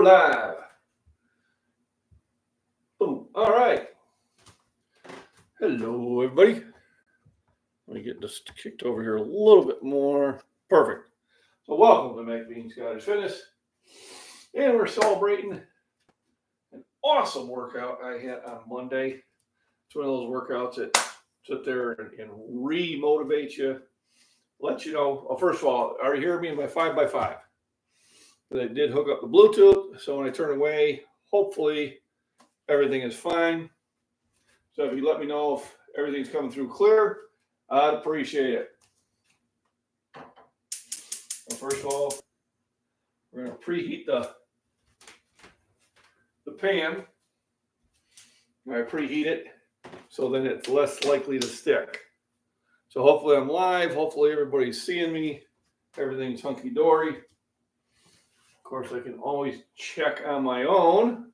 live. Boom. All right. Hello, everybody. Let me get this kicked over here a little bit more. Perfect. So welcome to Mac Bean Scottish Fitness. And we're celebrating an awesome workout I had on Monday. It's one of those workouts that sit there and re-motivate you. Let you know, well, first of all, are you hearing me in my 5x5? I did hook up the Bluetooth, so when I turn away, hopefully everything is fine. So if you let me know if everything's coming through clear, I'd appreciate it. Well, first of all, we're going to preheat the pan. I preheat it so then it's less likely to stick. So hopefully I'm live. Hopefully everybody's seeing me. Everything's hunky-dory. Of course, I can always check on my own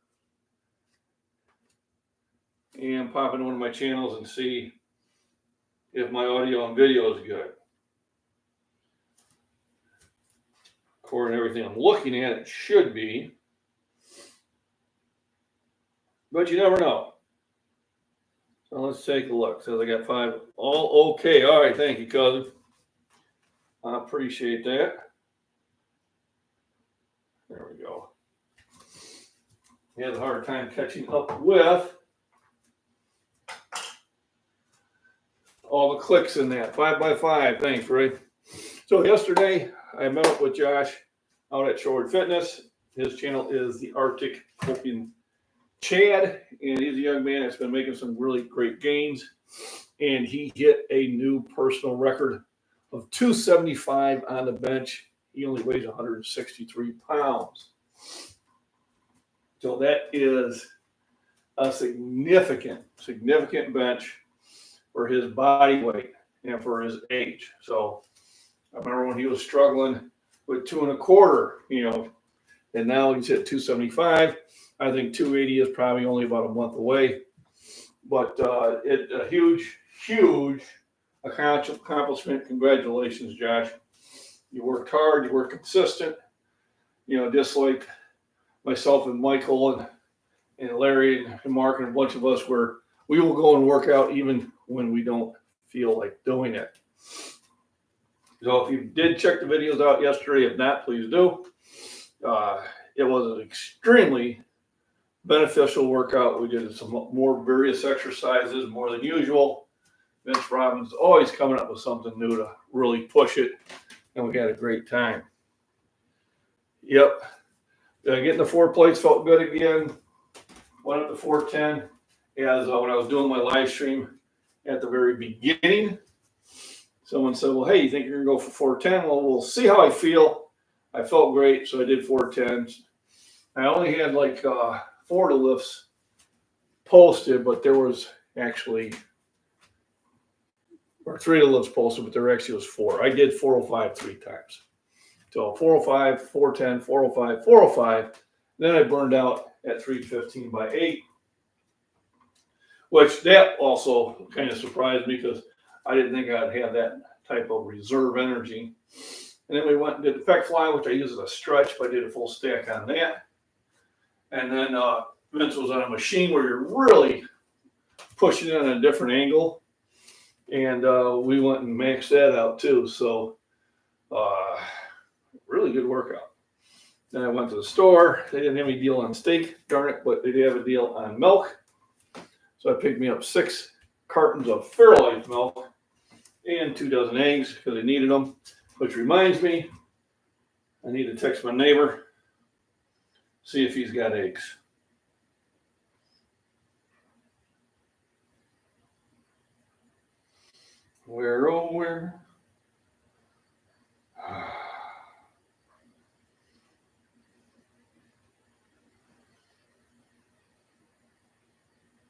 and pop into one of my channels and see if my audio and video is good. According to everything I'm looking at, it should be. But you never know. So let's take a look. Says I got 5. All okay. All right. Thank you, cousin. I appreciate that. There we go. He had a hard time catching up with all the clicks in that. 5x5. Thanks, Ray. So yesterday, I met up with Josh out at Shore Fitness. His channel is the Arctic Copian Chad, and he's a young man that's been making some really great gains. And he hit a new personal record of 275 on the bench. He only weighs 163 pounds. So that is a significant bench for his body weight and for his age. So I remember when he was struggling with 2.25, and now he's at 275. I think 280 is probably only about a month away. But it's a huge accomplishment. Congratulations, Josh. You worked hard, you were consistent, just like myself and Michael and Larry and Mark and a bunch of us where we will go and work out even when we don't feel like doing it. So if you did check the videos out yesterday, if not, please do. It was an extremely beneficial workout. We did some more various exercises, more than usual. Vince Robbins always coming up with something new to really push it. And we had a great time. Yep. Getting the 4 plates felt good again. Went up to 410 as when I was doing my live stream at the very beginning. Someone said, well, hey, you think you're going to go for 410? Well, we'll see how I feel. I felt great, so I did 410s. I only had like 4 lifts posted, but there was actually... or 3 of the lifts posted, but there actually was 4. I did 405 3 times. So 405, 410, 405, 405. Then I burned out at 315 by 8, which that also kind of surprised me because I didn't think I'd have that type of reserve energy. And then we went and did the pec fly, which I use as a stretch, but I did a full stack on that. And then Vince was on a machine where you're really pushing it on a different angle. And we went and maxed that out too. So really good workout. Then I went to the store. They didn't have any deal on steak, darn it, but they did have a deal on milk. So I picked me up 6 cartons of Fairlife milk and 2 dozen eggs because I needed them. Which reminds me, I need to text my neighbor, see if he's got eggs. Where, oh, where?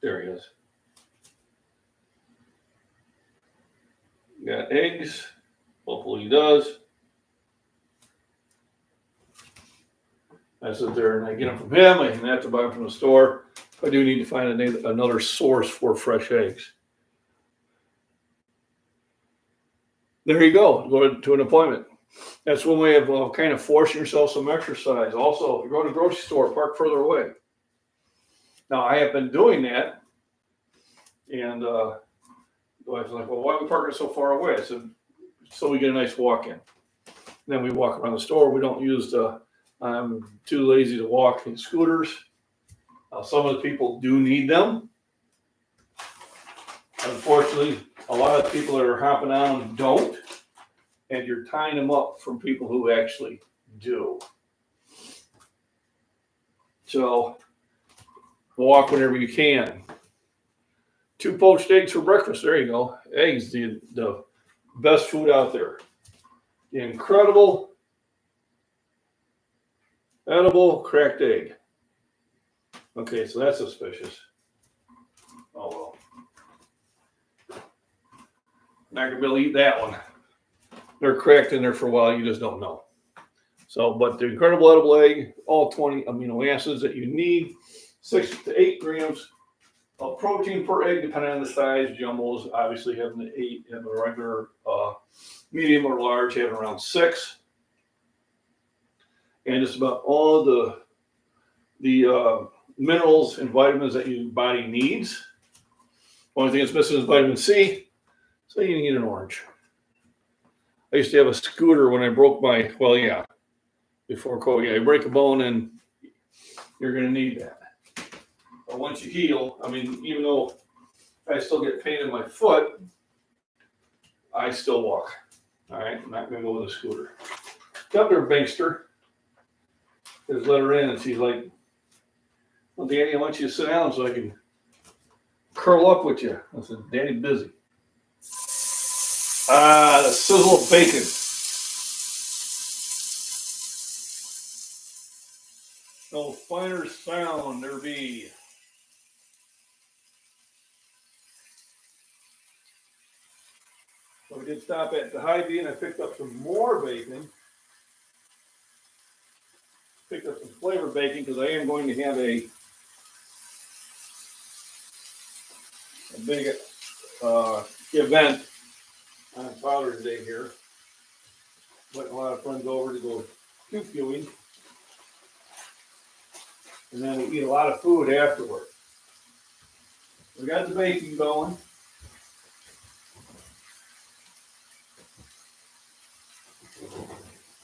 There he is. Got eggs. Hopefully he does. I sit there and I get them from him. I have to buy them from the store. I do need to find another source for fresh eggs. There you go. Go to an appointment. That's one way of kind of forcing yourself some exercise. Also, if you go to the grocery store, park further away. Now, I have been doing that, and the wife's like, "Well, why are we parking so far away?" I said, "So we get a nice walk in." Then we walk around the store. We don't use the. I'm too lazy to walk in scooters. Some of the people do need them. Unfortunately, a lot of people that are hopping on them don't, and you're tying them up from people who actually do. So walk whenever you can. 2 poached eggs for breakfast. There you go. Eggs, the best food out there. The incredible edible cracked egg. Okay, so that's suspicious. Oh well. Not gonna be able to eat that one. They're cracked in there for a while, you just don't know. So, but the incredible edible egg, all 20 amino acids that you need, 6 to 8 grams of protein per egg, depending on the size. Jumbos obviously having the 8, and the regular medium or large having around 6. And just about all the minerals and vitamins that your body needs. Only thing that's missing is vitamin C, so you need an orange. I used to have a scooter when I broke my, before COVID. Yeah, you break a bone and you're going to need that. But once you heal, even though I still get pain in my foot, I still walk. All right, I'm not going to go with a scooter. Got there, Bankster. Just let her in, and she's like, "Well, Danny, I want you to sit down so I can curl up with you." I said, "Danny, busy." The sizzle of bacon. No finer sound there be. So we did stop at the Hy-Vee, and I picked up some more bacon. Picked up some flavored bacon because I am going to have a big event on Father's Day here. Letting a lot of friends over to go pew-pewing. And then we eat a lot of food afterward. We got the bacon going.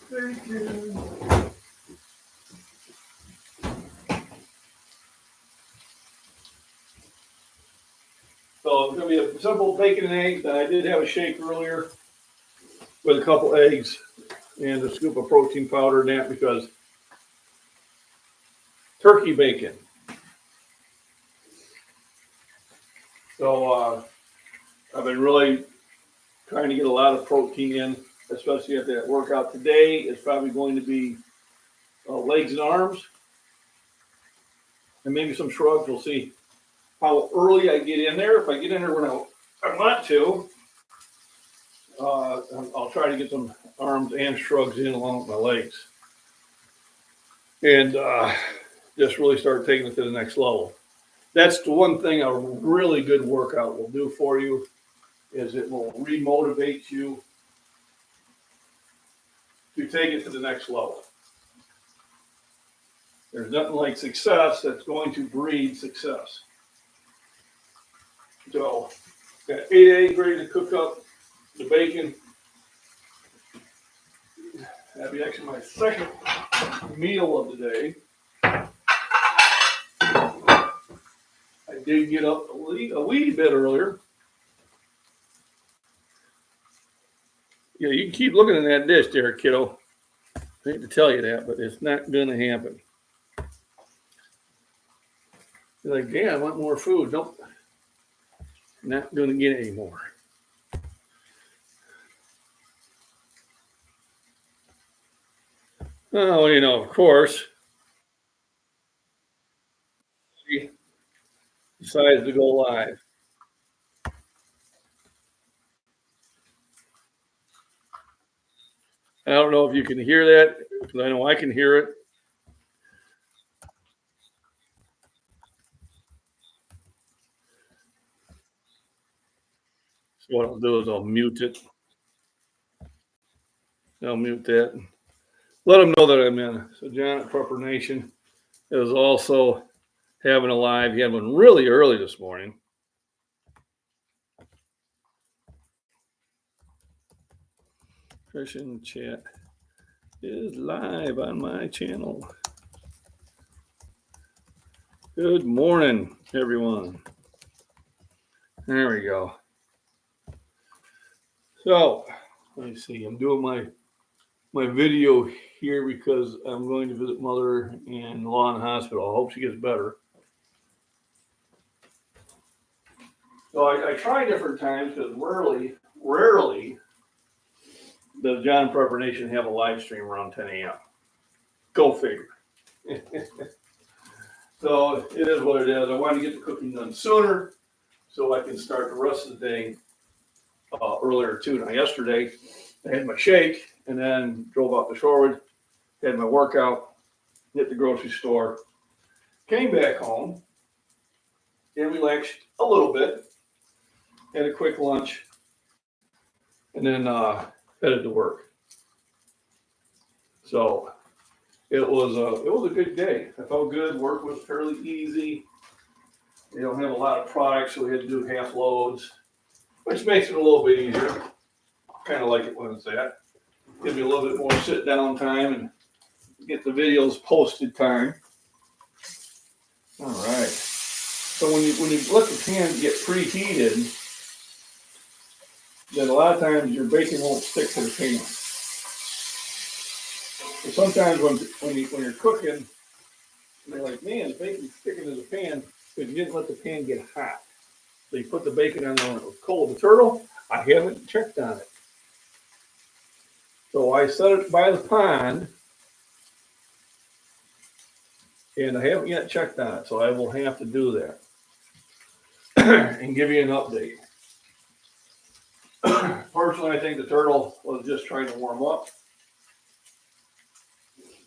Bacon. So it's going to be a simple bacon and eggs. I did have a shake earlier with a couple eggs and a scoop of protein powder in that because turkey bacon. So I've been really trying to get a lot of protein in, especially at that workout today. It's probably going to be legs and arms and maybe some shrugs. We'll see how early I get in there. If I get in there when I want to, I'll try to get some arms and shrugs in along with my legs. And just really start taking it to the next level. That's the one thing a really good workout will do for you is it will remotivate you to take it to the next level. There's nothing like success that's going to breed success. So, got 8 eggs ready to cook up the bacon. That'll be actually my second meal of the day. I did get up a wee bit earlier. Yeah, you can keep looking at that dish there, kiddo. I hate to tell you that, but it's not going to happen. You're like, yeah, I want more food. Nope. Not going to get any more. Oh, of course, he decides to go live. I don't know if you can hear that, because I know I can hear it. So what I'll do is I'll mute it. I'll mute that. Let them know that I'm in. So John at Prepper Nation is also having a live. He had one really early this morning. Christian chat is live on my channel. Good morning, everyone. There we go. So, let me see. I'm doing my video here because I'm going to visit mother in law in the hospital. I hope she gets better. So I try different times because rarely does John Prepper Nation have a live stream around 10 a.m. Go figure. So it is what it is. I want to get the cooking done sooner so I can start the rest of the day earlier too. Now yesterday I had my shake and then drove out to Shorewood, had my workout, hit the grocery store, came back home and relaxed a little bit, had a quick lunch, and then headed to work. So it was a good day. I felt good. Work was fairly easy. They don't have a lot of products, so we had to do half loads, which makes it a little bit easier. Kind of like it when it's that. Gives me a little bit more sit down time and get the videos posted time. All right. So when you let the pan get preheated, then a lot of times your bacon won't stick to the pan. So sometimes when you're cooking, you're like, man, the bacon's sticking to the pan, but you didn't let the pan get hot. So you put the bacon on the coal of the turtle. I haven't checked on it. So I set it by the pond, and I haven't yet checked on it, so I will have to do that and give you an update. Personally, I think the turtle was just trying to warm up.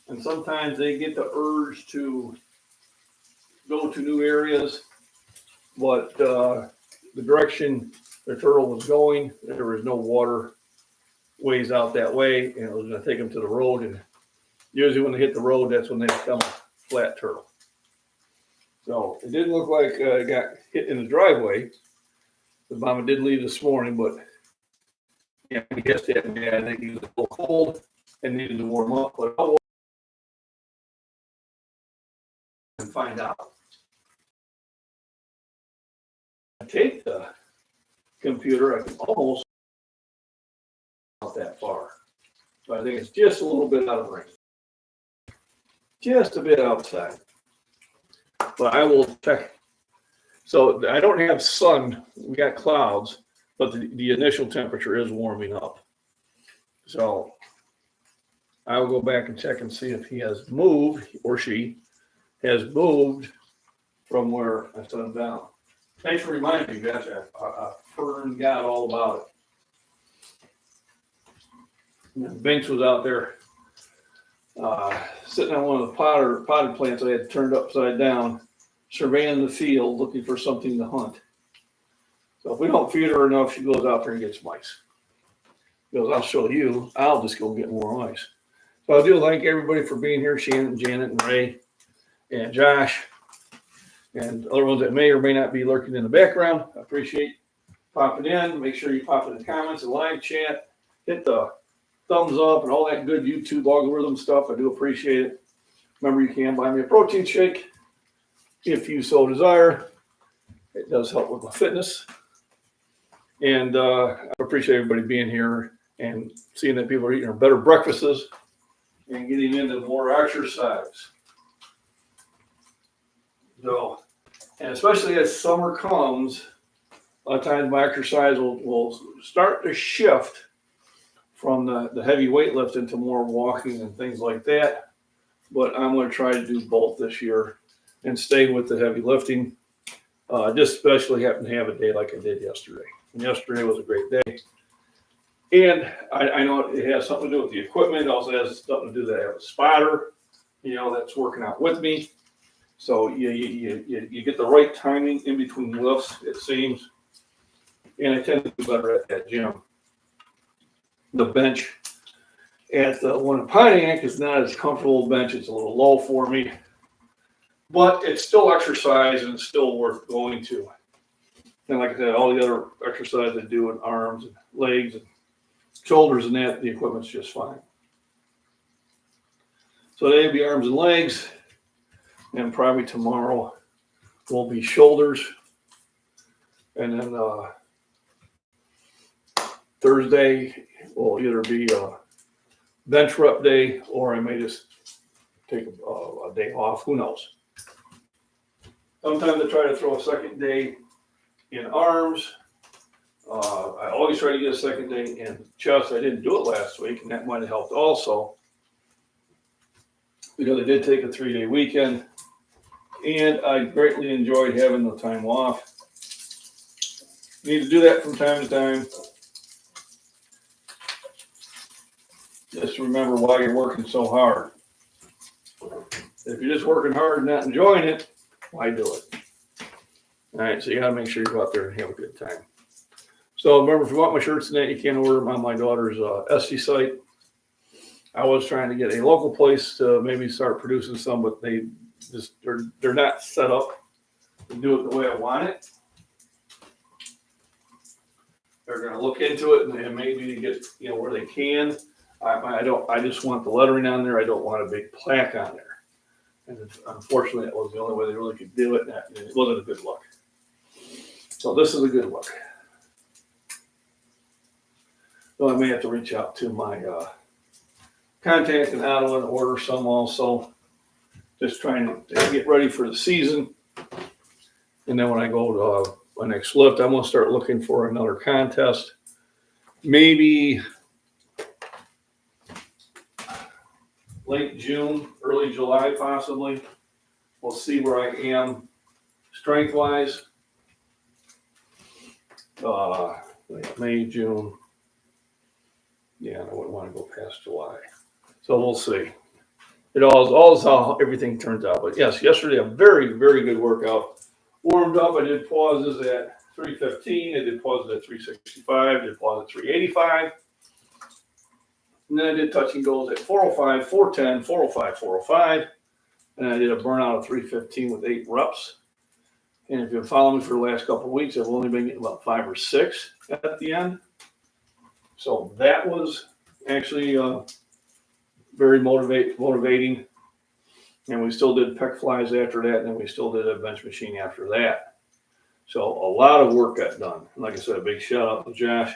And sometimes they get the urge to go to new areas, but the direction the turtle was going, there was no water ways out that way, and it was going to take them to the road. And usually when they hit the road, that's when they become a flat turtle. So it didn't look like it got hit in the driveway. The mama did leave this morning, but yeah, I guess that I think he was a little cold and needed to warm up. But I'll and find out. I take the computer, I can almost not that far. So I think it's just a little bit out of range. Just a bit outside. But I will check. So I don't have sun, we got clouds, but the initial temperature is warming up. So I will go back and check and see if he has moved, or she has moved from where I set him down. Thanks for reminding me, guys. I forgot all about it. Binks was out there sitting on one of the potted plants I had turned upside down, surveying the field, looking for something to hunt. So if we don't feed her enough, she goes out there and gets mice. She goes, I'll show you. I'll just go get more mice. So I do thank everybody for being here, Shannon, Janet, and Ray, and Josh, and other ones that may or may not be lurking in the background. I appreciate popping in. Make sure you pop in the comments and live chat. Hit the thumbs up and all that good YouTube algorithm stuff. I do appreciate it. Remember, you can buy me a protein shake if you so desire. It does help with my fitness. And I appreciate everybody being here and seeing that people are eating better breakfasts and getting into more exercise. So, and especially as summer comes, a lot of times my exercise will start to shift from the heavy weightlifting to more walking and things like that. But I'm going to try to do both this year and stay with the heavy lifting. Just especially happen to have a day like I did yesterday. And yesterday was a great day. And I know it has something to do with the equipment. It also has something to do with that I have a spotter, that's working out with me. So you get the right timing in between lifts, it seems. And I tend to do better at that gym. The bench at the one in Pontiac is not as comfortable a bench. It's a little low for me, but it's still exercise and it's still worth going to. And like I said, all the other exercise I do in arms and legs and shoulders and that, the equipment's just fine. So today will be arms and legs, and probably tomorrow will be shoulders. And then Thursday will either be a bench rep day, or I may just take a day off. Who knows? Sometimes I try to throw a second day in arms. I always try to get a second day in chest. I didn't do it last week, and that might have helped also, because I did take a 3-day weekend, and I greatly enjoyed having the time off. You need to do that from time to time. Just remember why you're working so hard. If you're just working hard and not enjoying it, why do it? All right, so you got to make sure you go out there and have a good time. So remember, if you want my shirts and that, you can order them on my daughter's Etsy site. I was trying to get a local place to maybe start producing some, but they're not set up to do it the way I want it. They're going to look into it and maybe get where they can. I just want the lettering on there. I don't want a big plaque on there. And unfortunately, that was the only way they really could do it. And it wasn't a good look. So this is a good look. So I may have to reach out to my contact in Ottawa and order some also. Just trying to get ready for the season. And then when I go to my next lift, I'm going to start looking for another contest. Maybe late June, early July, possibly. We'll see where I am strength-wise. May, June. Yeah, I wouldn't want to go past July. So we'll see. It all is how everything turns out. But yes, yesterday a very, very good workout. Warmed up. I did pauses at 315. I did pauses at 365. I did pauses at 385. And then I did touch and goes at 405, 410, 405, 405. And I did a burnout of 315 with 8 reps. And if you've been following me for the last couple of weeks, I've only been getting about 5 or 6 at the end. So that was actually very motivating. And we still did pec flies after that, and then we still did a bench machine after that. So a lot of work got done. Like I said, a big shout out to Josh,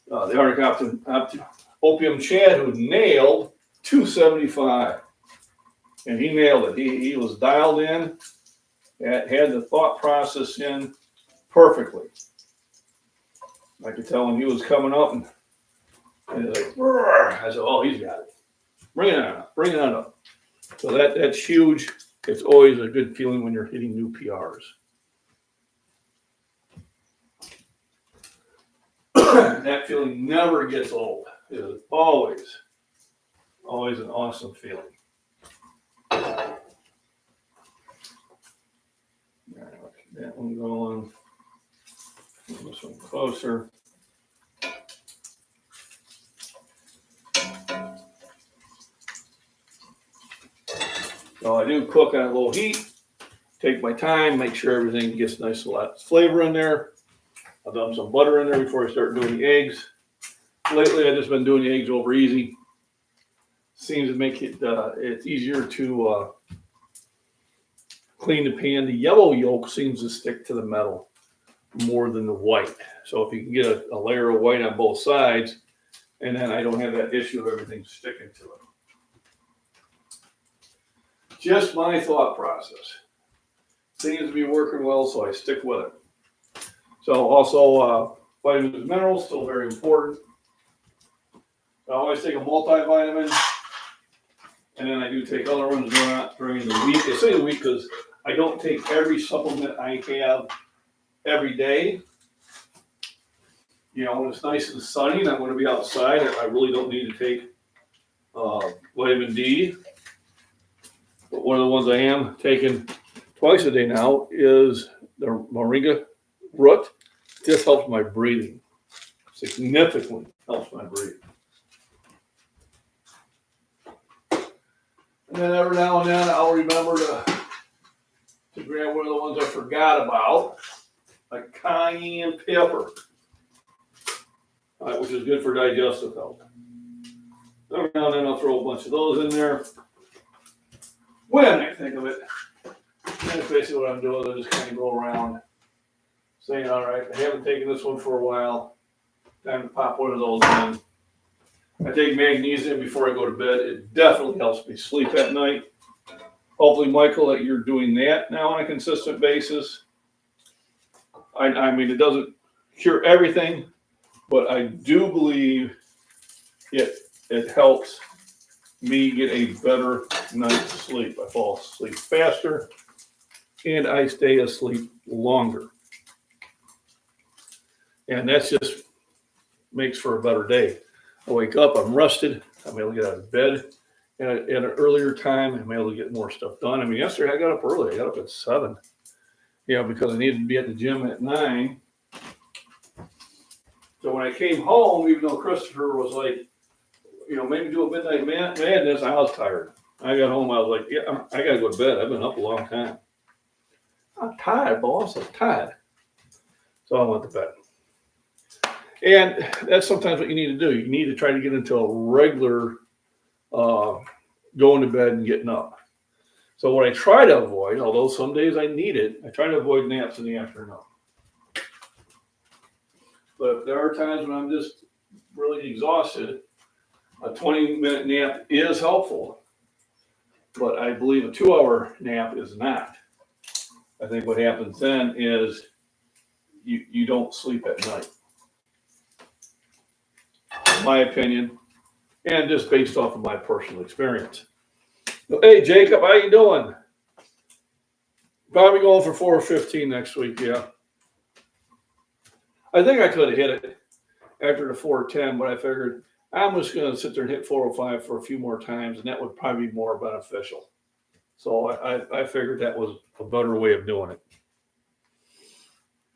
the Arctic Opium Chad, who nailed 275. And he nailed it. He was dialed in, had the thought process in perfectly. I could tell when he was coming up, and he was like, "Brr." I said, "Oh, he's got it. Bring it on up. Bring it on up." So that's huge. It's always a good feeling when you're hitting new PRs. That feeling never gets old. It is always an awesome feeling. All right, that one going. This one closer. So I do cook on a low heat. Take my time, make sure everything gets nice and lots of flavor in there. I'll dump some butter in there before I start doing the eggs. Lately, I've just been doing the eggs over easy. Seems to make it it's easier to clean the pan. The yellow yolk seems to stick to the metal more than the white. So if you can get a layer of white on both sides, and then I don't have that issue of everything sticking to it. Just my thought process. Seems to be working well, so I stick with it. So also vitamins and minerals, still very important. I always take a multivitamin, and then I do take other ones during the week. I say the week because I don't take every supplement I have every day. When it's nice and sunny and I'm going to be outside, I really don't need to take vitamin D. But one of the ones I am taking twice a day now is the moringa root. This helps my breathing. Significantly helps my breathing. And then every now and then I'll remember to grab one of the ones I forgot about, like cayenne pepper, which is good for digestive health. Every now and then I'll throw a bunch of those in there when I think of it. And that's basically what I'm doing. I just kind of go around saying, all right, I haven't taken this one for a while. Time to pop one of those in. I take magnesium before I go to bed. It definitely helps me sleep at night. Hopefully, Michael, that you're doing that now on a consistent basis. I mean, it doesn't cure everything, but I do believe it helps me get a better night's sleep. I fall asleep faster, and I stay asleep longer. And that's just makes for a better day. I wake up, I'm rested, I'm able to get out of bed at an earlier time, I'm able to get more stuff done. I mean, yesterday I got up early, I got up at 7, because I needed to be at the gym at 9. So when I came home, even though Christopher was like, maybe do a midnight madness, I was tired. I got home, I was like, I gotta go to bed, I've been up a long time. I'm tired, boss, I'm tired. So I went to bed. And that's sometimes what you need to do. You need to try to get into a regular going to bed and getting up. So what I try to avoid, although some days I need it, I try to avoid naps in the afternoon. But there are times when I'm just really exhausted. A 20-minute nap is helpful, but I believe a 2-hour nap is not. I think what happens then is you don't sleep at night. My opinion, and just based off of my personal experience. Hey, Jacob, how you doing? Probably going for 415 next week, yeah. I think I could have hit it after the 410, but I figured I'm just going to sit there and hit 405 for a few more times, and that would probably be more beneficial. So I figured that was a better way of doing it.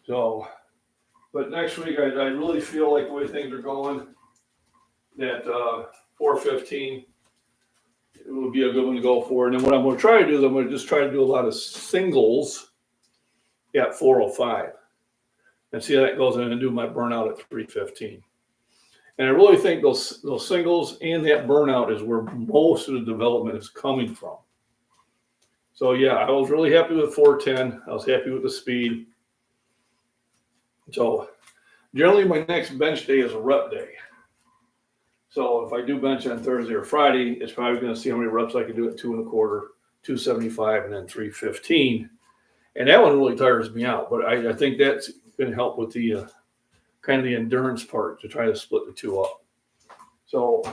So, but next week, I really feel like the way things are going, that 415 it would be a good one to go for. And then what I'm going to try to do is I'm going to just try to do a lot of singles at 405 and see how that goes. And I'm going to do my burnout at 315. And I really think those singles and that burnout is where most of the development is coming from. So yeah, I was really happy with 410. I was happy with the speed. So generally my next bench day is a rep day. So if I do bench on Thursday or Friday, it's probably going to see how many reps I can do at 2 1/4, 275, and then 315. And that one really tires me out. But I think that's going to help with the kind of the endurance part to try to split the two up. So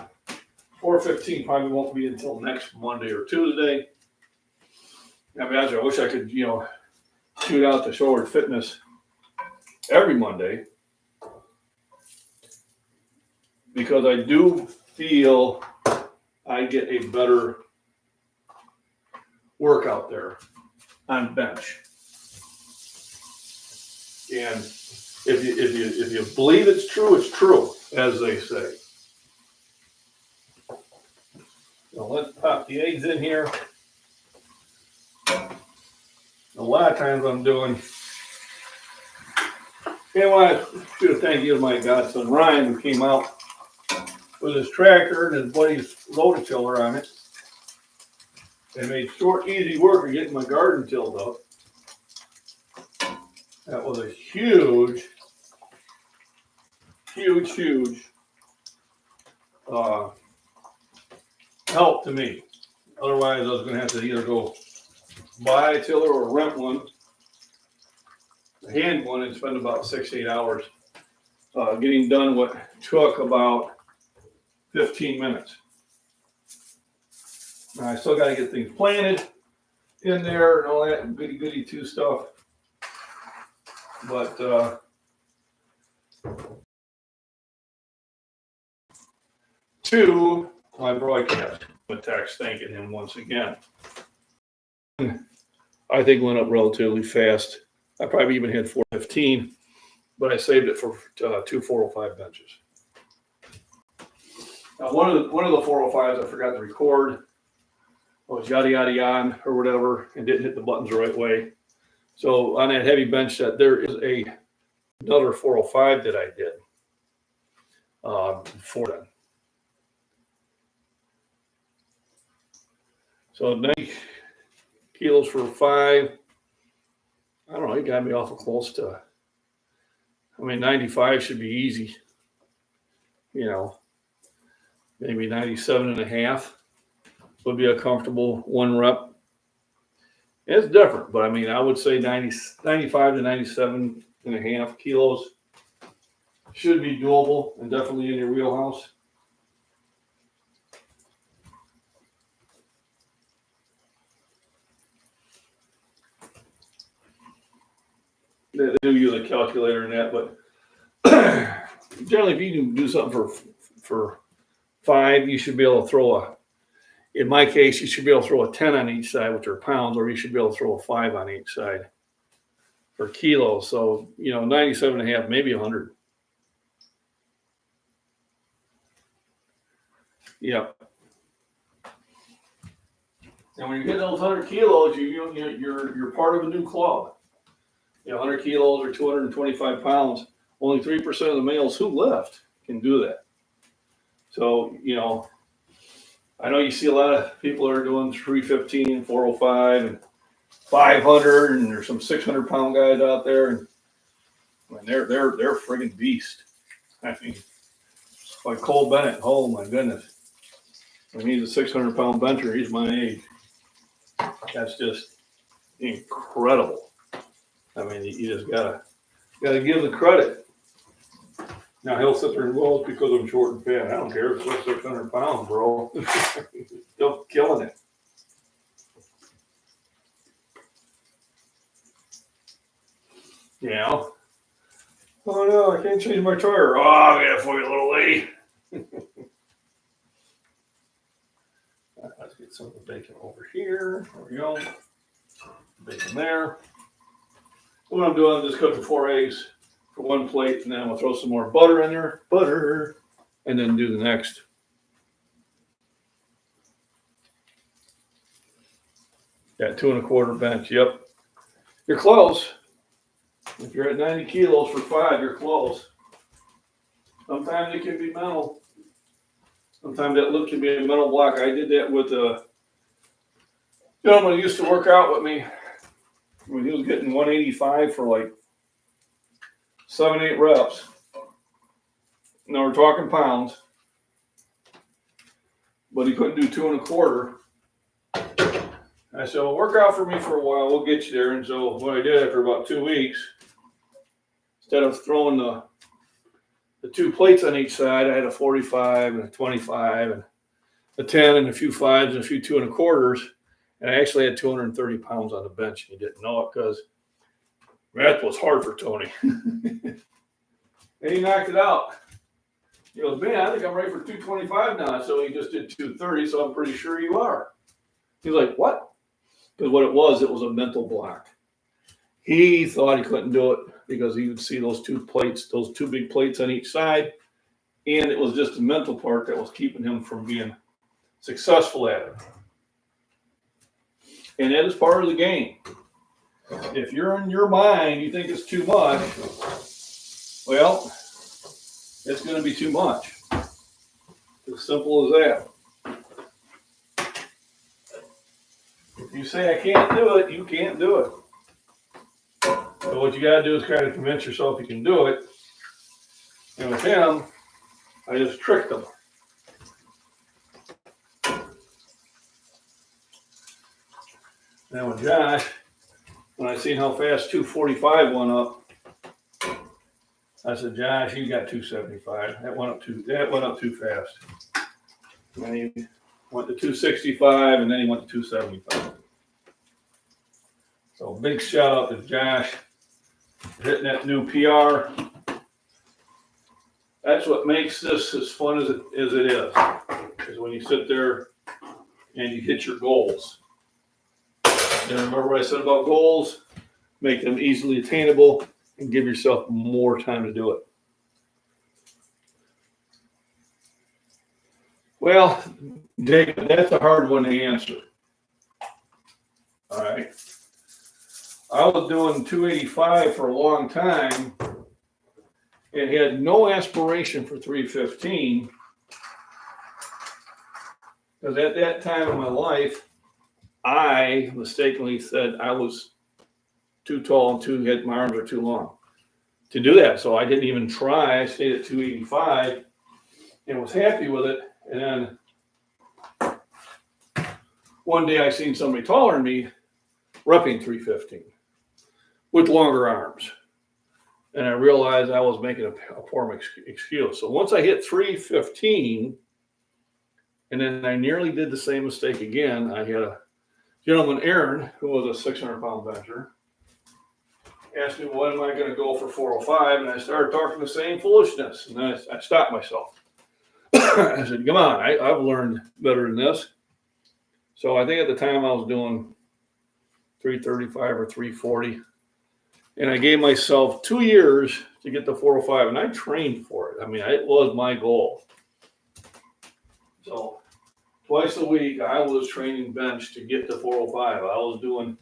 415 probably won't be until next Monday or Tuesday. I mean, I wish I could, shoot out to Shoulder Fitness every Monday, because I do feel I get a better workout there on bench. And if you believe it's true, as they say. So let's pop the eggs in here. A lot of times I'm doing. And I want to do a thank you to my godson Ryan, who came out with his tractor and his buddy's loader tiller on it. They made short, easy work of getting my garden tilled up. That was a huge help to me. Otherwise, I was going to have to either go buy a tiller or rent one, a hand one, and spend about 6 to 8 hours getting done what took about 15 minutes. Now, I still got to get things planted in there and all that goody two stuff. But to my broadcast, a text thanking him once again. I think went up relatively fast. I probably even hit 415, but I saved it for 2 405 benches. Now, one of the 405s I forgot to record. was yada yada yada or whatever, and didn't hit the buttons the right way. So on that heavy bench set, there is another 405 that I did before then. So 90 kilos for 5. I don't know. He got me awful close to. 95 should be easy. Maybe 97 and a half would be a comfortable 1 rep. It's different, but I would say 95 to 97 and a half kilos should be doable and definitely in your wheelhouse. They do use a calculator in that, but generally, if you can do something for 5, you should be able to throw in my case, you should be able to throw a 10 on each side, which are pounds, or you should be able to throw a 5 on each side for kilos. So, 97 and a half, maybe 100. Yep. And when you get those 100 kilos, you're part of a new club. 100 kilos or 225 pounds. Only 3% of the males who lift can do that. So, I know you see a lot of people that are doing 315, 405, and 500, and there's some 600-pound guys out there, and they're friggin' beast. Like Cole Bennett. Oh my goodness! He's a 600-pound bencher. He's my age. That's just incredible. You just gotta give the credit. Now he'll sit there and well, it's because I'm short and fat. I don't care. It's like 600 pounds, bro. Still killing it. Oh no, I can't change my tire. Oh, I got it for you, little lady. Let's get some of the bacon over here. There we go. Bacon there. What I'm doing, I'm just cooking 4 eggs for 1 plate, and then I'm gonna throw some more butter in there, and then do the next. Got 2 1/4 bench. Yep, you're close. If you're at 90 kilos for 5, you're close. Sometimes it can be mental. Sometimes that look can be a mental block. I did that with a gentleman who used to work out with me when he was getting 185 for like 7, 8 reps. Now we're talking pounds, but he couldn't do 2 1/4. I said, well, work out for me for a while. We'll get you there. And so what I did after about 2 weeks, instead of throwing the 2 plates on each side, I had a 45 and a 25 and a 10 and a few 5s and a few 2 1/4s. And I actually had 230 pounds on the bench. And he didn't know it because that was hard for Tony. And he knocked it out. He goes, man, I think I'm ready for 225 now. So he just did 230. So I'm pretty sure you are. He's like, what? Because what it was a mental block. He thought he couldn't do it because he would see those 2 plates, those 2 big plates on each side. And it was just the mental part that was keeping him from being successful at it. And that is part of the game. If you're in your mind, you think it's too much, well, it's going to be too much. As simple as that. If you say I can't do it, you can't do it. So what you got to do is kind of convince yourself you can do it. And with him, I just tricked him. Now with Josh, when I seen how fast 245 went up, I said, Josh, you got 275. That went up too fast. And he went to 265, and then he went to 275. So big shout out to Josh for hitting that new PR. That's what makes this as fun as it is. Is when you sit there and you hit your goals. And remember what I said about goals? Make them easily attainable and give yourself more time to do it. Well, Jacob, that's a hard one to answer. All right. I was doing 285 for a long time and had no aspiration for 315 because at that time in my life, I mistakenly said I was too tall and my arms are too long to do that. So I didn't even try. I stayed at 285 and was happy with it. And then one day I seen somebody taller than me repping 315 with longer arms. And I realized I was making a poor excuse. So once I hit 315, and then I nearly did the same mistake again, I had a gentleman, Aaron, who was a 600-pound bencher, asked me, when am I going to go for 405? And I started talking the same foolishness. And then I stopped myself. I said, come on, I've learned better than this. So I think at the time I was doing 335 or 340. And I gave myself 2 years to get to 405, and I trained for it. I mean, it was my goal. So twice a week, I was training bench to get to 405. I was doing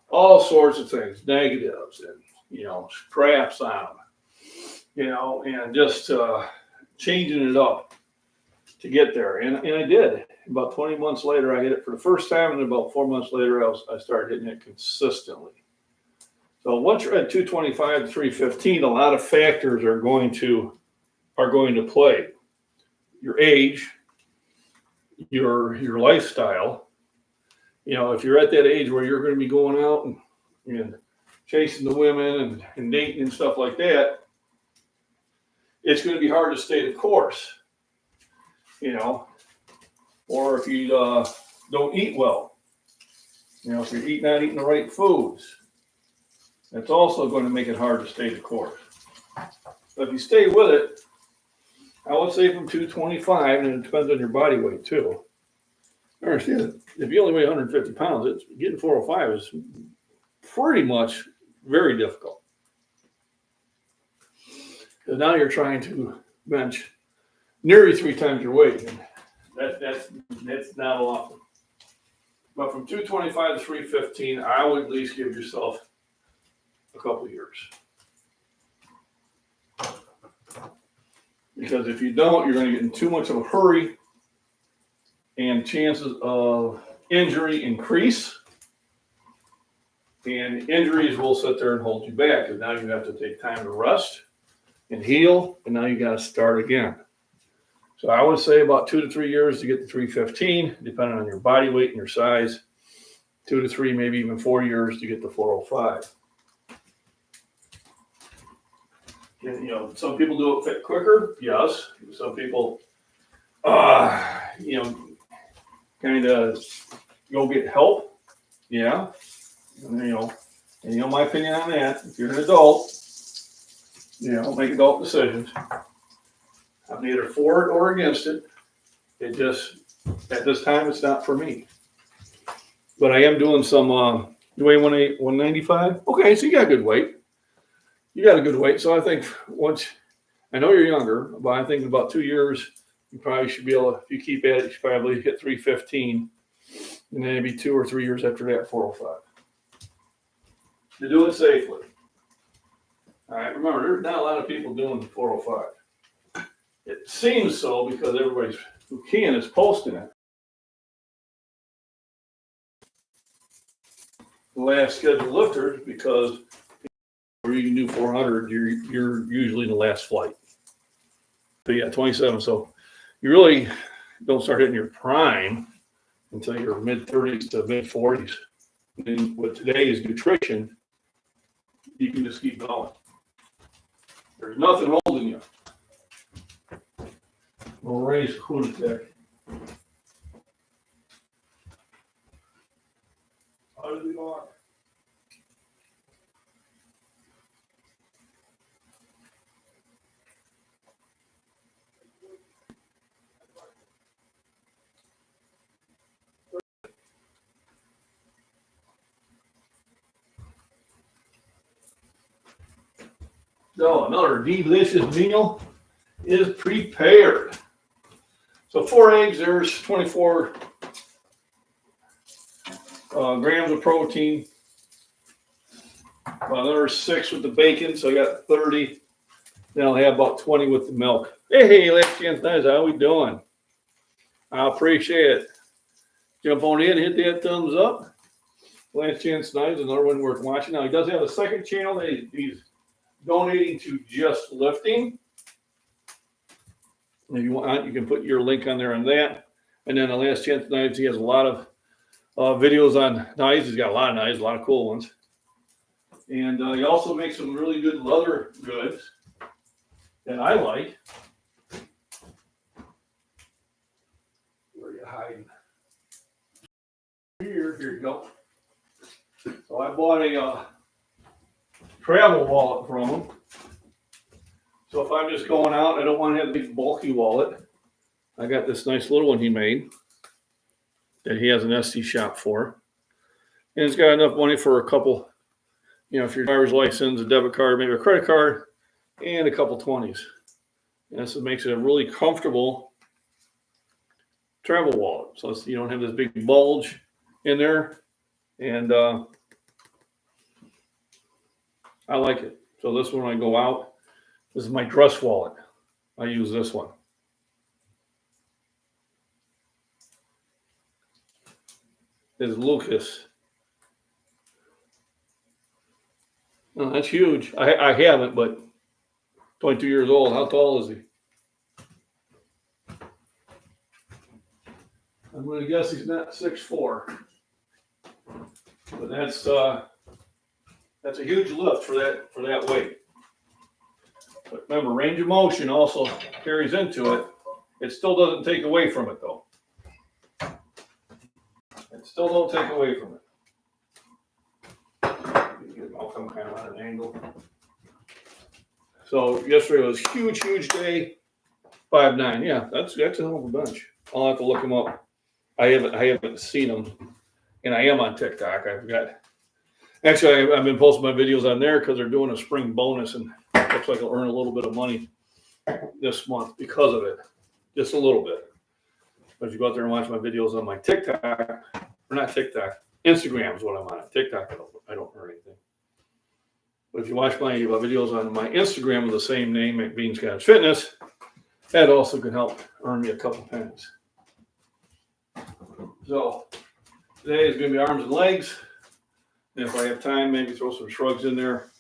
all sorts of things, negatives and, scraps on them, and just changing it up to get there. And I did. About 20 months later, I hit it for the first time, and about 4 months later, I started hitting it consistently. So once you're at 225 to 315, a lot of factors are going to play. Your age, your lifestyle. If you're at that age where you're going to be going out and chasing the women and dating and stuff like that, it's going to be hard to stay the course. Or if you don't eat well, if you're not eating the right foods, it's also going to make it hard to stay the course. But if you stay with it, I would say from 225, and it depends on your body weight too. Understand, if you only weigh 150 pounds, getting 405 is pretty much very difficult. Because now you're trying to bench nearly 3 times your weight. And that's not a lot. But from 225 to 315, I would at least give yourself a couple of years. Because if you don't, you're going to get in too much of a hurry and chances of injury increase. And injuries will sit there and hold you back. Because now you have to take time to rest and heal. And now you got to start again. So I would say about 2 to 3 years to get to 315, depending on your body weight and your size. 2 to 3, maybe even 4 years to get to 405. And, some people do it fit quicker. Yes. Some people, kind of go get help. Yeah. And, my opinion on that, if you're an adult, make adult decisions. I'm neither for it or against it. It just, at this time, it's not for me. But I am doing some, you weigh 195? Okay, so you got a good weight. You got a good weight. So I think I know you're younger, but I think in about 2 years, you probably should be able to, if you keep at it, you should probably hit 315. And then maybe 2 or 3 years after that, 405. To do it safely. All right, remember, there's not a lot of people doing 405. It seems so because everybody who can is posting it. The last scheduled lifters, because where you can do 400, you're usually in the last flight. So yeah, 27. So you really don't start hitting your prime until your mid 30s to mid 40s. And then with today's nutrition, you can just keep going. There's nothing holding you. We'll raise Kulitek. How did we go on? So another delicious meal is prepared. So 4 eggs, there's 24 grams of protein. About another 6 with the bacon, so I got 30. Then I'll have about 20 with the milk. Hey, Last Chance Knives, how we doing? I appreciate it. Jump on in, hit that thumbs up. Last Chance Knives, another one worth watching. Now, he does have a second channel that he's donating to Just Lifting. If you want, you can put your link on there on that. And then the Last Chance Knives, he has a lot of videos on knives. He's got a lot of knives, a lot of cool ones. And he also makes some really good leather goods that I like. Where are you hiding? Here you go. So I bought a travel wallet from him. So if I'm just going out, I don't want to have a big bulky wallet. I got this nice little one he made that he has an Etsy shop for. And it's got enough money for a couple, if your driver's license, a debit card, maybe a credit card, and a couple 20s. And this makes it a really comfortable travel wallet. So you don't have this big bulge in there. And I like it. So this one, when I go out, this is my dress wallet. I use this one. This is Lucas. Oh, that's huge. I haven't, but 22 years old. How tall is he? I'm going to guess he's not 6'4". But that's a huge lift for that weight. But remember, range of motion also carries into it. It still doesn't take away from it, though. It still don't take away from it. I'll come kind of on an angle. So yesterday was a huge day. 5'9". Yeah, that's a hell of a bench. I'll have to look him up. I haven't seen him, and I am on TikTok. I've been posting my videos on there because they're doing a spring bonus, and it looks like I'll earn a little bit of money this month because of it, just a little bit. But if you go out there and watch my videos on my TikTok, or not TikTok, Instagram is what I'm on. TikTok, I don't earn anything. But if you watch my videos on my Instagram with the same name, McBean's Cottage Fitness, that also can help earn me a couple pennies. So today is going to be arms and legs. And if I have time, maybe throw some shrugs in there.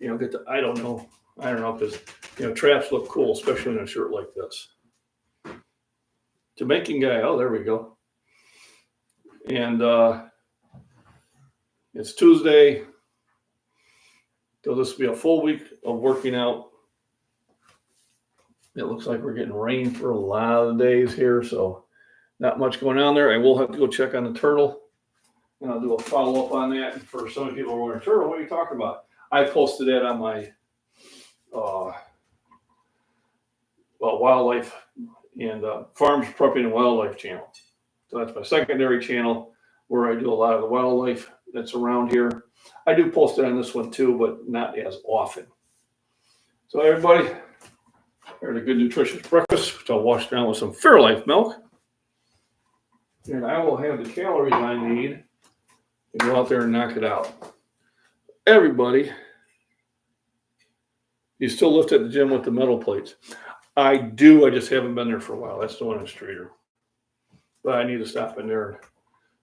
I don't know, because traps look cool, especially in a shirt like this. Jamaican guy. Oh, there we go. And it's Tuesday. So this will be a full week of working out. It looks like we're getting rain for a lot of days here, so not much going on there. I will have to go check on the turtle, and I'll do a follow-up on that. And for some people who are wondering, turtle, what are you talking about? I posted that on my wildlife and farms, prepping, and wildlife channel. So that's my secondary channel where I do a lot of the wildlife that's around here. I do post it on this one too, but not as often. So everybody, there's a good nutritious breakfast, which I'll wash down with some Fairlife milk. And I will have the calories I need to go out there and knock it out. Everybody, you still lift at the gym with the metal plates? I do. I just haven't been there for a while. That's the one in Streeter. But I need to stop in there and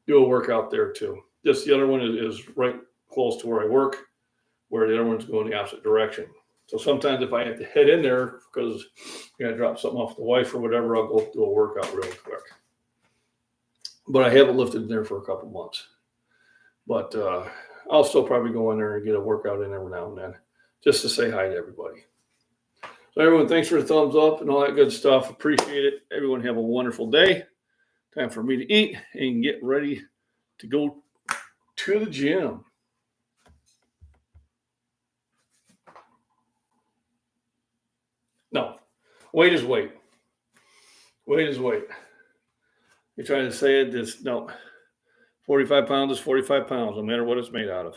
do a workout there too. Just the other one is right close to where I work, where the other one's going the opposite direction. So sometimes if I have to head in there because I got to drop something off the wife or whatever, I'll go do a workout real quick. But I haven't lifted in there for a couple months. But I'll still probably go in there and get a workout in every now and then, just to say hi to everybody. So everyone, thanks for the thumbs up and all that good stuff. Appreciate it. Everyone have a wonderful day. Time for me to eat and get ready to go to the gym. No, weight is weight. Weight is weight. You're trying to say it, just no. 45 pounds is 45 pounds, no matter what it's made out of.